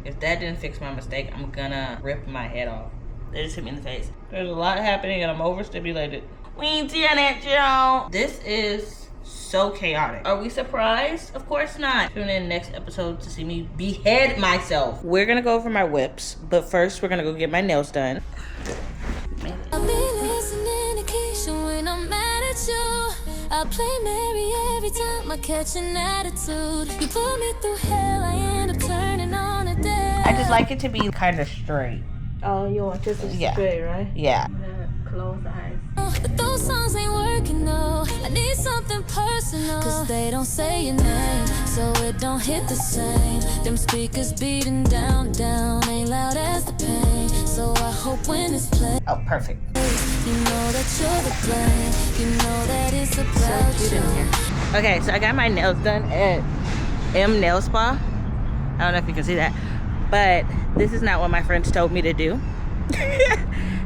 If that didn't fix my mistake, I'm gonna rip my head off. They just hit me in the face. There's a lot happening and I'm overstimulated. We ain't seeing that, Joe. This is so chaotic. Are we surprised? Of course not. Tune in next episode to see me behead myself. We're gonna go over my whips, but first we're gonna go get my nails done. I'll be listening occasion when I'm mad at you. I play Mary every time I catch an attitude. You put me through hell, I end up turning on a day. I just like it to be kind of straight. Oh, you want just straight, right? Yeah. Close the eyes. But those songs ain't working, no. I need something personal, cause they don't say your name, so it don't hit the same. Them speakers beating down, down, ain't loud as the pain. So I hope when it's played, Oh, perfect. you know that you're the blame. You know that it's about you. Okay, so I got my nails done at M Nail Spa. I don't know if you can see that, but this is not what my friends told me to do.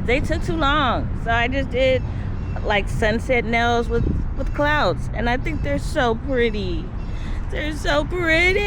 They took too long, so I just did like sunset nails with clouds, and I think they're so pretty. They're so pretty.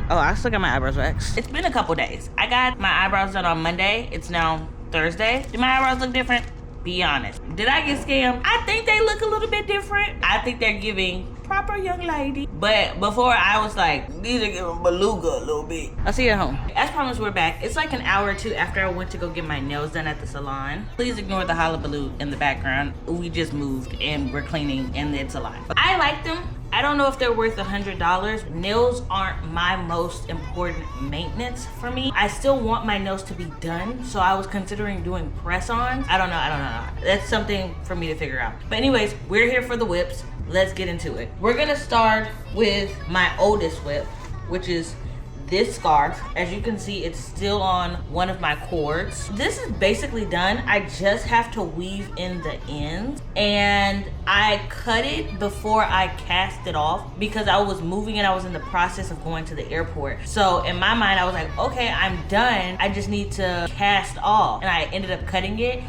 Oh, I still got my eyebrows waxed. It's been a couple days. I got my eyebrows done on Monday. It's now Thursday. Do my eyebrows look different? Be honest. Did I get scammed? I think they look a little bit different. I think they're giving proper young lady. But before I was like, these are giving beluga a little bit. I'll see you at home. As promised, we're back. It's like an hour or two after I went to go get my nails done at the salon. Please ignore the hullabaloo in the background. We just moved and we're cleaning and it's a lot. I like them. I don't know if they're worth $100. Nails aren't my most important maintenance for me. I still want my nails to be done, so I was considering doing press-ons. I don't know. That's something for me to figure out. But anyways, we're here for the whips. Let's get into it. We're gonna start with my oldest whip, which is this scarf. As you can see, it's still on one of my cords. This is basically done. I just have to weave in the ends, and I cut it before I cast it off because I was moving and I was in the process of going to the airport. So in my mind, I was like, okay, I'm done. I just need to cast off. And I ended up cutting it.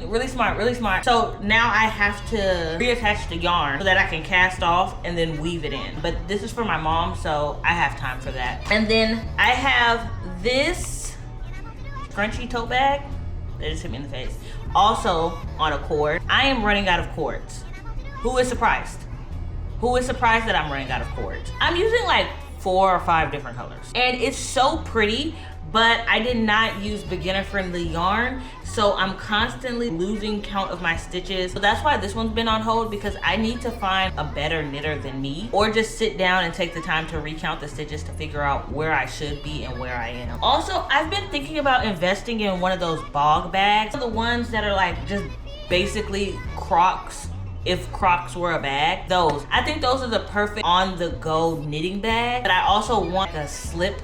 Really smart, really smart. So now I have to reattach the yarn so that I can cast off and then weave it in. But this is for my mom, so I have time for that. And then I have this scrunchy tote bag. They just hit me in the face. Also on a cord. I am running out of cords. Who is surprised? Who is surprised that I'm running out of cords? I'm using like 4 or 5 different colors. And it's so pretty, but I did not use beginner friendly yarn. So I'm constantly losing count of my stitches. So that's why this one's been on hold, because I need to find a better knitter than me, or just sit down and take the time to recount the stitches to figure out where I should be and where I am. Also, I've been thinking about investing in one of those bog bags. The ones that are like just basically Crocs, if Crocs were a bag. Those. I think those are the perfect on-the-go knitting bag. But I also want a slip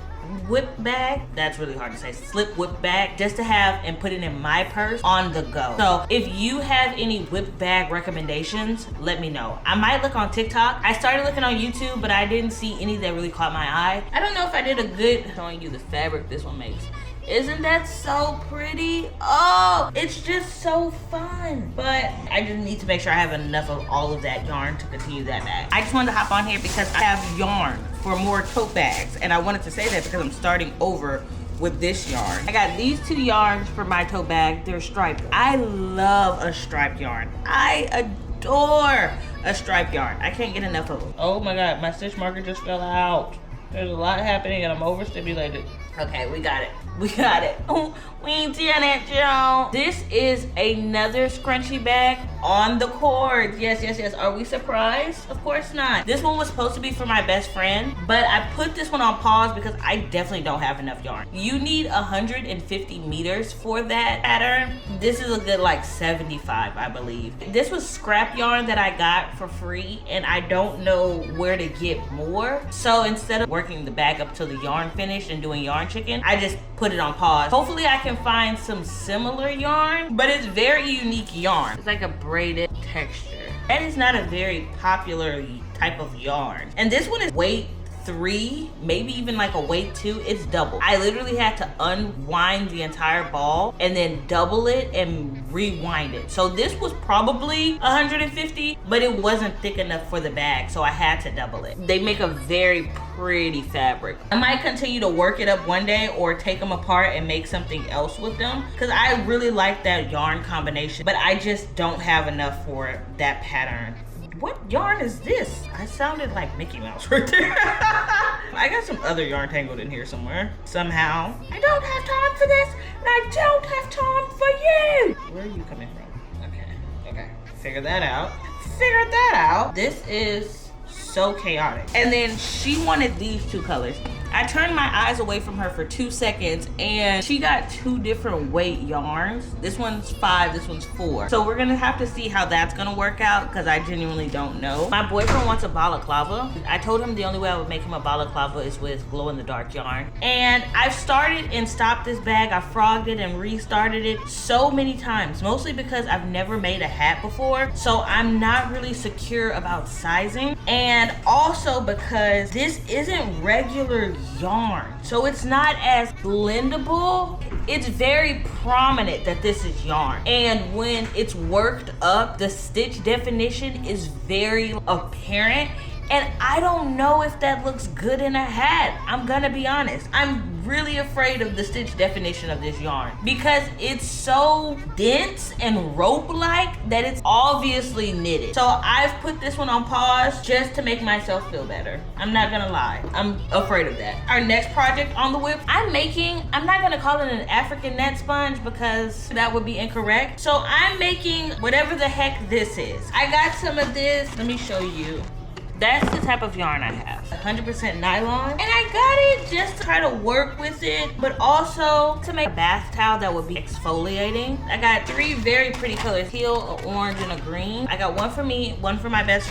whip bag. That's really hard to say. Slip whip bag, just to have and put it in my purse on the go. So if you have any whip bag recommendations, let me know. I might look on TikTok. I started looking on YouTube, but I didn't see any that really caught my eye. I don't know if I did a good showing you the fabric this one makes. Isn't that so pretty? Oh, it's just so fun. But I just need to make sure I have enough of all of that yarn to continue that bag. I just wanted to hop on here because I have yarn for more tote bags. And I wanted to say that because I'm starting over with this yarn. I got these 2 yarns for my tote bag. They're striped. I love a striped yarn. I adore a striped yarn. I can't get enough of them. Oh my God, my stitch marker just fell out. There's a lot happening and I'm overstimulated. Okay, we got it. We got it. Oh, we ain't seeing that, Joe. This is another scrunchy bag on the cord. Yes, yes, yes. Are we surprised? Of course not. This one was supposed to be for my best friend, but I put this one on pause because I definitely don't have enough yarn. You need 150 meters for that pattern. This is a good like 75, I believe. This was scrap yarn that I got for free, and I don't know where to get more. So instead of working the bag up till the yarn finished and doing yarn chicken, I just put it on pause. Hopefully I can find some similar yarn, but it's very unique yarn. It's like a braided texture. That is not a very popular type of yarn. And this one is way 3, maybe even like a weight 2, it's double. I literally had to unwind the entire ball and then double it and rewind it. So this was probably 150, but it wasn't thick enough for the bag, so I had to double it. They make a very pretty fabric. I might continue to work it up one day or take them apart and make something else with them, because I really like that yarn combination, but I just don't have enough for that pattern. What yarn is this? I sounded like Mickey Mouse right there. I got some other yarn tangled in here somewhere. Somehow. I don't have time for this, and I don't have time for you. Where are you coming from? Okay. Figure that out. This is so chaotic. And then she wanted these 2 colors. I turned my eyes away from her for 2 seconds and she got 2 different weight yarns. This one's 5, this one's 4. So we're gonna have to see how that's gonna work out, because I genuinely don't know. My boyfriend wants a balaclava. I told him the only way I would make him a balaclava is with glow-in-the-dark yarn. And I've started and stopped this bag. I frogged it and restarted it so many times, mostly because I've never made a hat before. So I'm not really secure about sizing. And also because this isn't regular yarn, so it's not as blendable. It's very prominent that this is yarn, and when it's worked up, the stitch definition is very apparent, and I don't know if that looks good in a hat. I'm gonna be honest. I'm really afraid of the stitch definition of this yarn because it's so dense and rope-like that it's obviously knitted. So I've put this one on pause just to make myself feel better. I'm not gonna lie. I'm afraid of that. Our next project on the whip, I'm not gonna call it an African net sponge because that would be incorrect. So I'm making whatever the heck this is. I got some of this. Let me show you. That's the type of yarn I have, 100% nylon. And I got it just to try to work with it, but also to make a bath towel that would be exfoliating. I got 3 very pretty colors, teal, an orange, and a green. I got one for me, one for my best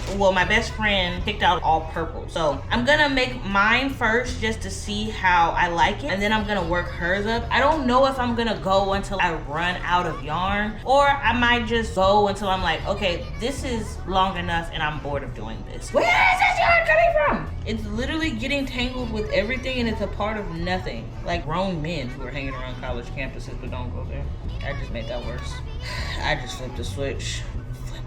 friend picked out all purple. So I'm gonna make mine first just to see how I like it, and then I'm gonna work hers up. I don't know if I'm gonna go until I run out of yarn, or I might just go until I'm like, okay, this is long enough and I'm bored of doing this. Where is this yarn coming from? It's literally getting tangled with everything, and it's a part of nothing. Like grown men who are hanging around college campuses but don't go there. I just made that worse. I just flipped the switch. Flip.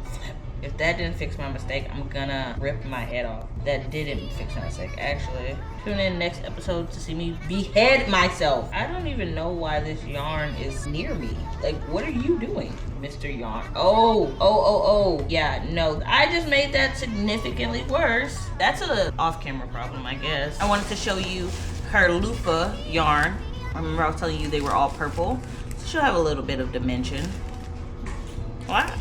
If that didn't fix my mistake, I'm gonna rip my head off. That didn't fix my mistake, actually. Tune in next episode to see me behead myself. I don't even know why this yarn is near me. Like, what are you doing, Mr. Yarn? Oh. Yeah, no, I just made that significantly worse. That's a off-camera problem, I guess. I wanted to show you her loofah yarn. Remember I was telling you they were all purple? So she'll have a little bit of dimension. What?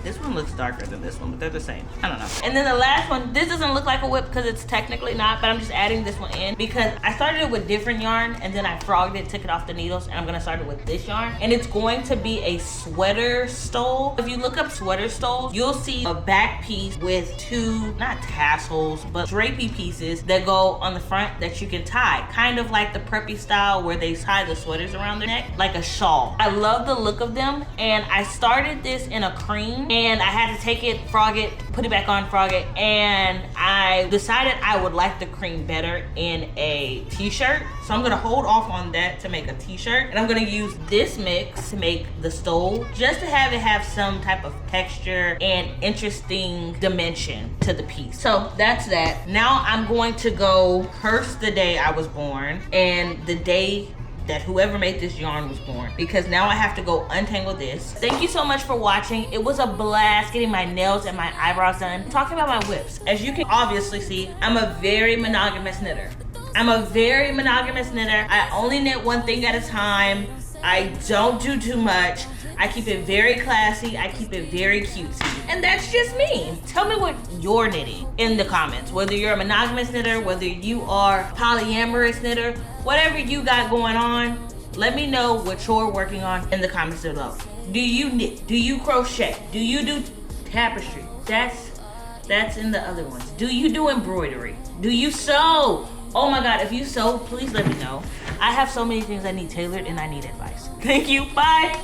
This one looks darker than this one, but they're the same. I don't know. And then the last one, this doesn't look like a whip because it's technically not, but I'm just adding this one in because I started it with different yarn and then I frogged it, took it off the needles, and I'm gonna start it with this yarn. And it's going to be a sweater stole. If you look up sweater stoles, you'll see a back piece with 2, not tassels, but drapey pieces that go on the front that you can tie. Kind of like the preppy style where they tie the sweaters around their neck, like a shawl. I love the look of them, and I started this in a cream, and I had to take it, frog it, put it back on, frog it, and I decided I would like the cream better in a t-shirt. So I'm gonna hold off on that to make a t-shirt, and I'm gonna use this mix to make the stole, just to have it have some type of texture and interesting dimension to the piece. So that's that. Now I'm going to go curse the day I was born and the day that whoever made this yarn was born, because now I have to go untangle this. Thank you so much for watching. It was a blast getting my nails and my eyebrows done, talking about my whips. As you can obviously see, I'm a very monogamous knitter. I only knit one thing at a time. I don't do too much. I keep it very classy. I keep it very cutesy. And that's just me. Tell me what you're knitting in the comments. Whether you're a monogamous knitter, whether you are polyamorous knitter, whatever you got going on, let me know what you're working on in the comments below. Do you knit? Do you crochet? Do you do tapestry? That's in the other ones. Do you do embroidery? Do you sew? Oh my God, if you sew, please let me know. I have so many things I need tailored and I need advice. Thank you, bye.